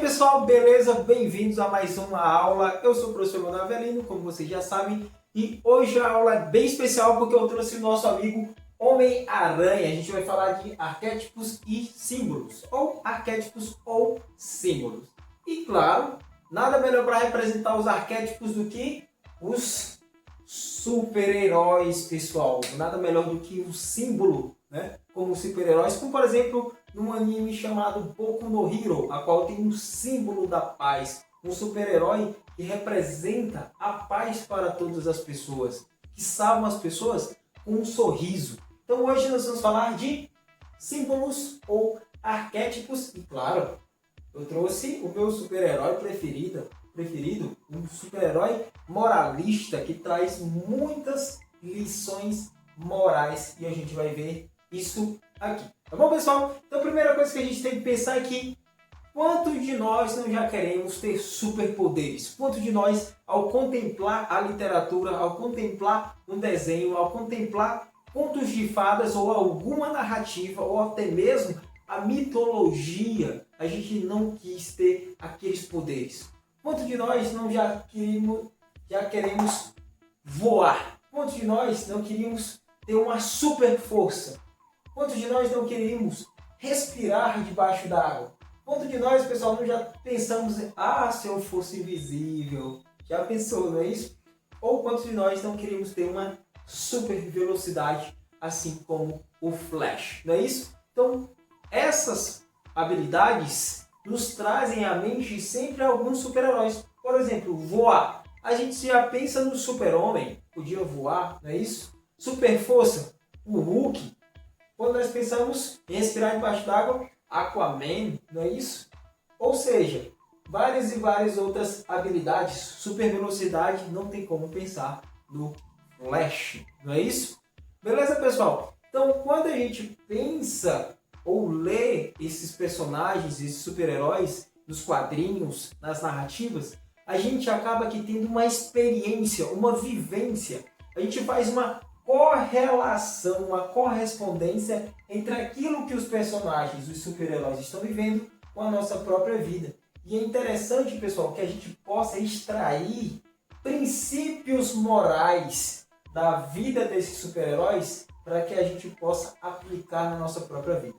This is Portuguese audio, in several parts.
pessoal, beleza? Bem-vindos a mais uma aula. Eu sou o professor Manuel Avelino, como vocês já sabem, e hoje a aula é bem especial porque eu trouxe o nosso amigo Homem-Aranha. A gente vai falar de arquétipos e símbolos, ou arquétipos ou símbolos. E claro, nada melhor para representar os arquétipos do que os super-heróis, pessoal. Nada melhor do que o símbolo, né? Como super-heróis, como por exemplo num anime chamado Boku no Hero, a qual tem um símbolo da paz, um super-herói que representa a paz para todas as pessoas, que salva as pessoas com um sorriso. Então hoje nós vamos falar de símbolos ou arquétipos e claro, eu trouxe o meu super-herói preferido, um super-herói moralista que traz muitas lições morais e a gente vai ver isso aqui. Tá bom, pessoal? Então a primeira coisa que a gente tem que pensar é que quantos de nós não já queremos ter superpoderes? Quantos de nós, ao contemplar a literatura, ao contemplar um desenho, ao contemplar contos de fadas ou alguma narrativa ou até mesmo a mitologia, a gente não quis ter aqueles poderes? Quantos de nós não já queremos voar? Quantos de nós não queríamos ter uma super força? Quantos de nós não queríamos respirar debaixo d'água? Quantos de nós, pessoal, não já pensamos em, se eu fosse invisível? Já pensou, não é isso? Ou quantos de nós não queríamos ter uma super velocidade, assim como o Flash, não é isso? Então, essas habilidades nos trazem à mente sempre alguns super-heróis. Por exemplo, voar. A gente já pensa no super-homem, podia voar, não é isso? Super força, o Hulk. Quando nós pensamos em respirar debaixo d'água, Aquaman, não é isso? Ou seja, várias e várias outras habilidades, super velocidade, não tem como pensar no Flash, não é isso? Beleza, pessoal? Então, quando a gente pensa ou lê esses personagens, esses super-heróis nos quadrinhos, nas narrativas, a gente acaba aqui tendo uma experiência, uma vivência. A gente faz uma correlação, uma correspondência entre aquilo que os personagens, os super-heróis estão vivendo com a nossa própria vida. E é interessante, pessoal, que a gente possa extrair princípios morais da vida desses super-heróis para que a gente possa aplicar na nossa própria vida.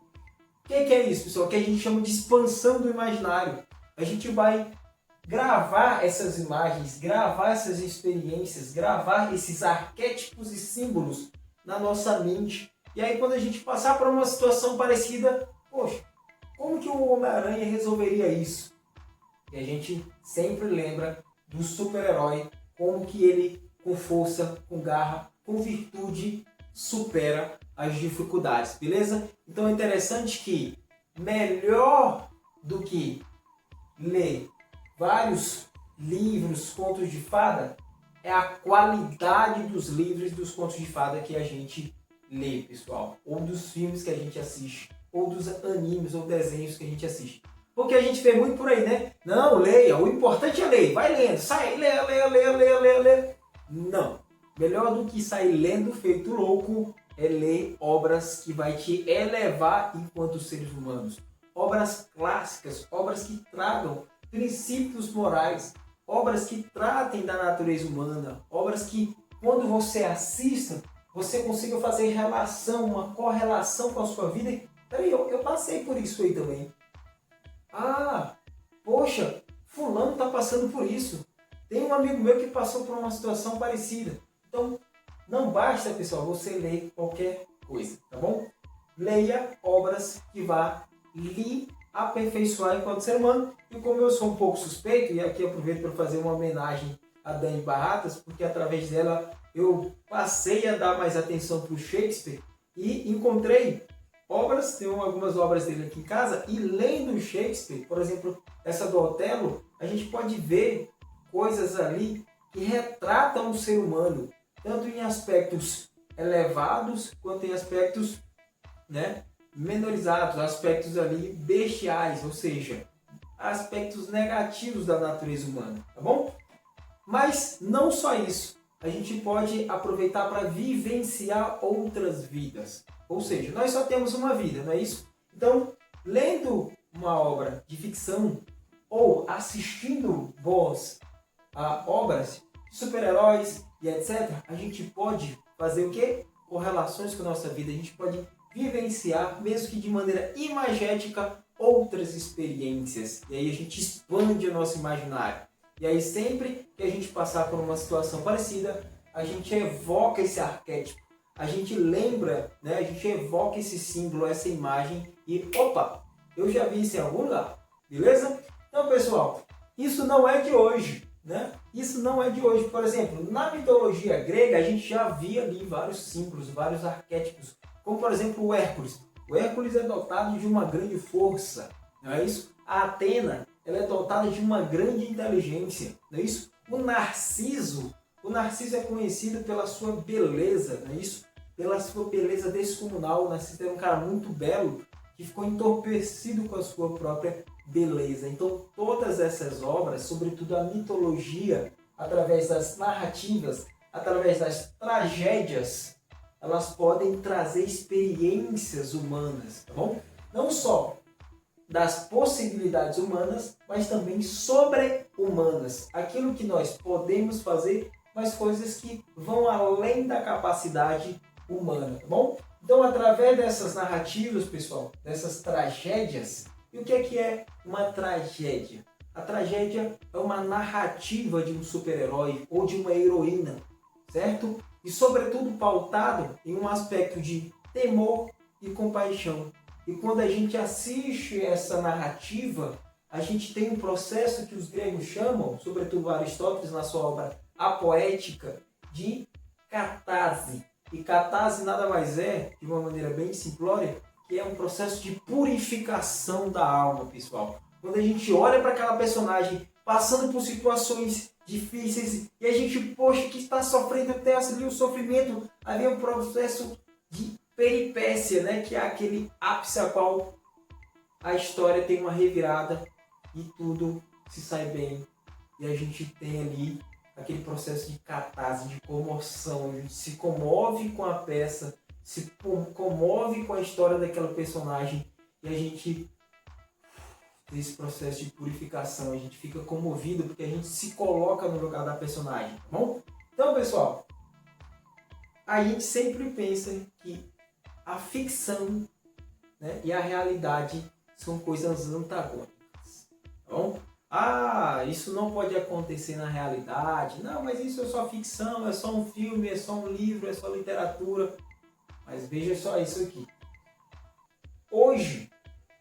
O que é isso, pessoal? O que a gente chama de expansão do imaginário. A gente vai gravar essas imagens, gravar essas experiências, gravar esses arquétipos e símbolos na nossa mente. E aí quando a gente passar por uma situação parecida, poxa, como que o Homem-Aranha resolveria isso? E a gente sempre lembra do super-herói, como que ele, com força, com garra, com virtude, supera as dificuldades, beleza? Então é interessante que melhor do que ler vários livros, contos de fada, é a qualidade dos livros dos contos de fada que a gente lê, pessoal. Ou dos filmes que a gente assiste, ou dos animes ou desenhos que a gente assiste. Porque a gente vê muito por aí, né? Não, leia, o importante é ler. Vai lendo, sai, leia. Não. Melhor do que sair lendo feito louco é ler obras que vai te elevar enquanto seres humanos. Obras clássicas, obras que tragam princípios morais, obras que tratem da natureza humana, obras que, quando você assista, você consiga fazer relação, uma correlação com a sua vida. Peraí, eu passei por isso aí também. Poxa, fulano está passando por isso. Tem um amigo meu que passou por uma situação parecida. Então, não basta, pessoal, você ler qualquer coisa, tá bom? Leia obras que vá lhe aperfeiçoar enquanto ser humano. E como eu sou um pouco suspeito, e aqui aproveito para fazer uma homenagem a Dani Barratas, porque através dela eu passei a dar mais atenção para o Shakespeare e encontrei obras, tenho algumas obras dele aqui em casa, e lendo Shakespeare, por exemplo, essa do Otelo, a gente pode ver coisas ali que retratam o ser humano, tanto em aspectos elevados, quanto em aspectos, menorizados, aspectos ali bestiais, ou seja, aspectos negativos da natureza humana, tá bom? Mas não só isso, a gente pode aproveitar para vivenciar outras vidas, ou seja, nós só temos uma vida, não é isso? Então, lendo uma obra de ficção, ou assistindo boas obras, super-heróis e etc., a gente pode fazer o quê? Correlações com a nossa vida, a gente pode vivenciar, mesmo que de maneira imagética, outras experiências. E aí a gente expande o nosso imaginário. E aí sempre que a gente passar por uma situação parecida, a gente evoca esse arquétipo, a gente lembra, né? A gente evoca esse símbolo, essa imagem e opa, eu já vi isso em algum lugar, beleza? Então pessoal, isso não é de hoje, né? Isso não é de hoje. Por exemplo, na mitologia grega a gente já via ali vários símbolos, vários arquétipos, como por exemplo o Hércules. O Hércules é dotado de uma grande força, não é isso? A Atena, ela é dotada de uma grande inteligência, não é isso? O Narciso é conhecido pela sua beleza, não é isso? Pela sua beleza descomunal. O Narciso era um cara muito belo que ficou entorpecido com a sua própria beleza. Então todas essas obras, sobretudo a mitologia, através das narrativas, através das tragédias, elas podem trazer experiências humanas, tá bom? Não só das possibilidades humanas, mas também sobre-humanas. Aquilo que nós podemos fazer, mas coisas que vão além da capacidade humana, tá bom? Então, através dessas narrativas, pessoal, dessas tragédias, e o que é uma tragédia? A tragédia é uma narrativa de um super-herói ou de uma heroína, certo? E sobretudo pautado em um aspecto de temor e compaixão. E quando a gente assiste essa narrativa, a gente tem um processo que os gregos chamam, sobretudo Aristóteles na sua obra A Poética, de catarse. E catarse nada mais é, de uma maneira bem simplória, que é um processo de purificação da alma, pessoal. Quando a gente olha para aquela personagem passando por situações difíceis e a gente, poxa, que está sofrendo, até ali o sofrimento, ali é um processo de peripécia, né? Que é aquele ápice a qual a história tem uma revirada e tudo se sai bem. E a gente tem ali aquele processo de catarse, de comoção, a gente se comove com a peça, se comove com a história daquela personagem e a gente tem esse processo de purificação, a gente fica comovido porque a gente se coloca no lugar da personagem, tá bom? Então, pessoal, a gente sempre pensa que a ficção, né, e a realidade são coisas antagônicas, tá bom? Ah, isso não pode acontecer na realidade. Não, mas isso é só ficção, é só um filme, é só um livro, é só literatura. Mas veja só isso aqui. Hoje,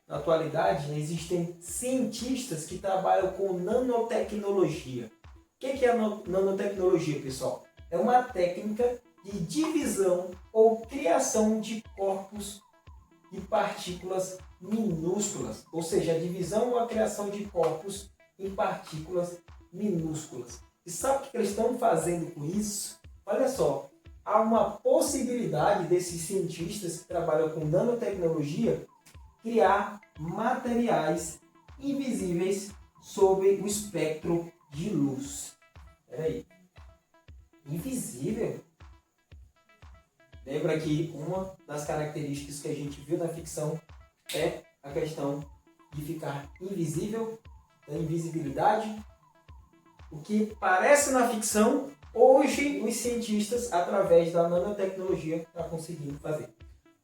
na atualidade, existem cientistas que trabalham com nanotecnologia. O que é a nanotecnologia, pessoal? É uma técnica de divisão ou criação de corpos e partículas minúsculas. Ou seja, a divisão ou a criação de corpos em partículas minúsculas. E sabe o que eles estão fazendo com isso? Olha só, há uma possibilidade desses cientistas que trabalham com nanotecnologia criar materiais invisíveis sob o espectro de luz. Peraí. Invisível? Lembra que uma das características que a gente viu na ficção é a questão de ficar invisível, da invisibilidade. O que parece na ficção, hoje os cientistas, através da nanotecnologia, estão conseguindo fazer.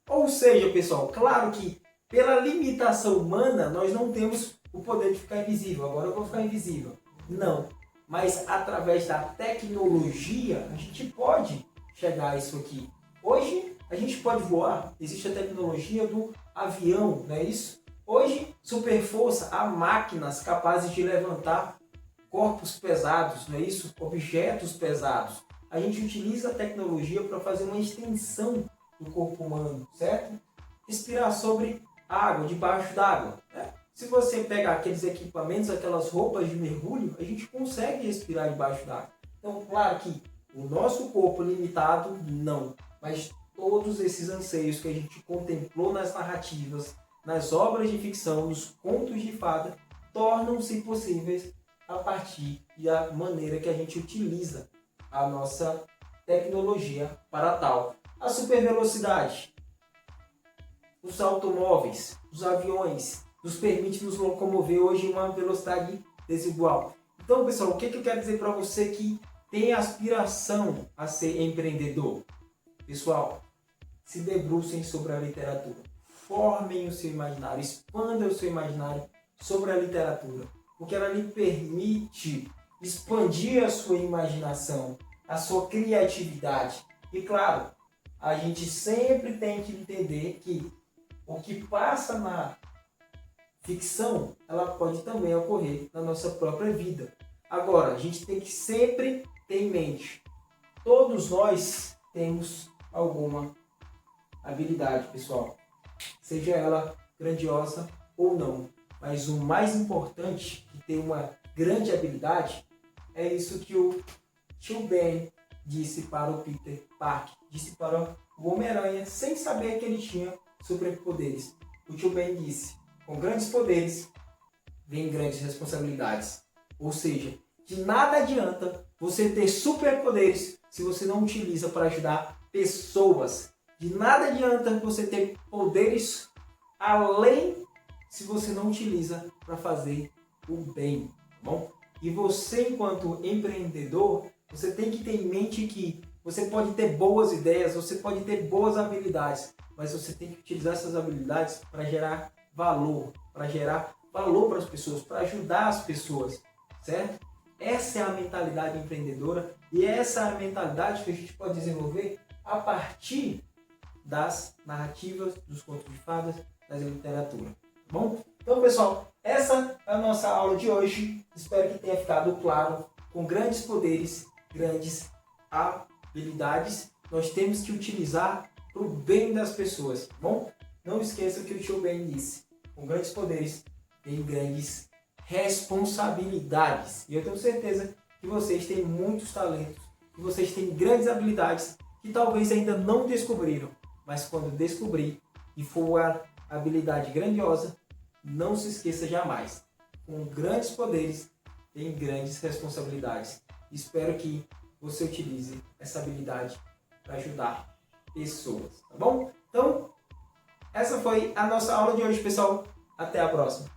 Ou seja, pessoal, claro que pela limitação humana, nós não temos o poder de ficar invisível. Agora eu vou ficar invisível. Não. Mas através da tecnologia, a gente pode chegar a isso aqui. Hoje, a gente pode voar. Existe a tecnologia do avião, não é isso? Hoje, super força, há máquinas capazes de levantar corpos pesados, não é isso? Objetos pesados. A gente utiliza a tecnologia para fazer uma extensão do corpo humano, certo? Respirar sobre água, debaixo d'água, né? Se você pegar aqueles equipamentos, aquelas roupas de mergulho, a gente consegue respirar debaixo d'água. Então, claro que o nosso corpo limitado, não. Mas todos esses anseios que a gente contemplou nas narrativas, nas obras de ficção, nos contos de fada, tornam-se possíveis a partir da maneira que a gente utiliza a nossa tecnologia para tal. A supervelocidade, os automóveis, os aviões, nos permite nos locomover hoje em uma velocidade desigual. Então, pessoal, o que eu quero dizer para você que tem aspiração a ser empreendedor? Pessoal, se debrucem sobre a literatura, formem o seu imaginário, expandam o seu imaginário sobre a literatura, porque ela lhe permite expandir a sua imaginação, a sua criatividade. E claro, a gente sempre tem que entender que o que passa na ficção, ela pode também ocorrer na nossa própria vida. Agora, a gente tem que sempre ter em mente, todos nós temos alguma habilidade, pessoal, seja ela grandiosa ou não. Mas o mais importante, que tem uma grande habilidade, é isso que o tio Ben disse para o Peter Parker, disse para o Homem-Aranha, sem saber que ele tinha superpoderes. O tio Ben disse: com grandes poderes, vem grandes responsabilidades. Ou seja, de nada adianta você ter superpoderes se você não utiliza para ajudar pessoas. De nada adianta você ter poderes além se você não utiliza para fazer o bem, tá bom? E você, enquanto empreendedor, você tem que ter em mente que você pode ter boas ideias, você pode ter boas habilidades, mas você tem que utilizar essas habilidades para gerar valor para as pessoas, para ajudar as pessoas, certo? Essa é a mentalidade empreendedora e essa é a mentalidade que a gente pode desenvolver a partir das narrativas, dos contos de fadas, da literatura, tá bom? Então, pessoal, essa é a nossa aula de hoje. Espero que tenha ficado claro. Com grandes poderes, grandes habilidades, nós temos que utilizar para o bem das pessoas, tá bom? Não esqueça o que o tio Ben disse. Com grandes poderes, tem grandes responsabilidades. E eu tenho certeza que vocês têm muitos talentos, que vocês têm grandes habilidades que talvez ainda não descobriram. Mas quando descobrir e for a habilidade grandiosa, não se esqueça jamais. Com grandes poderes, tem grandes responsabilidades. Espero que você utilize essa habilidade para ajudar pessoas, tá bom? Então, essa foi a nossa aula de hoje, pessoal. Até a próxima.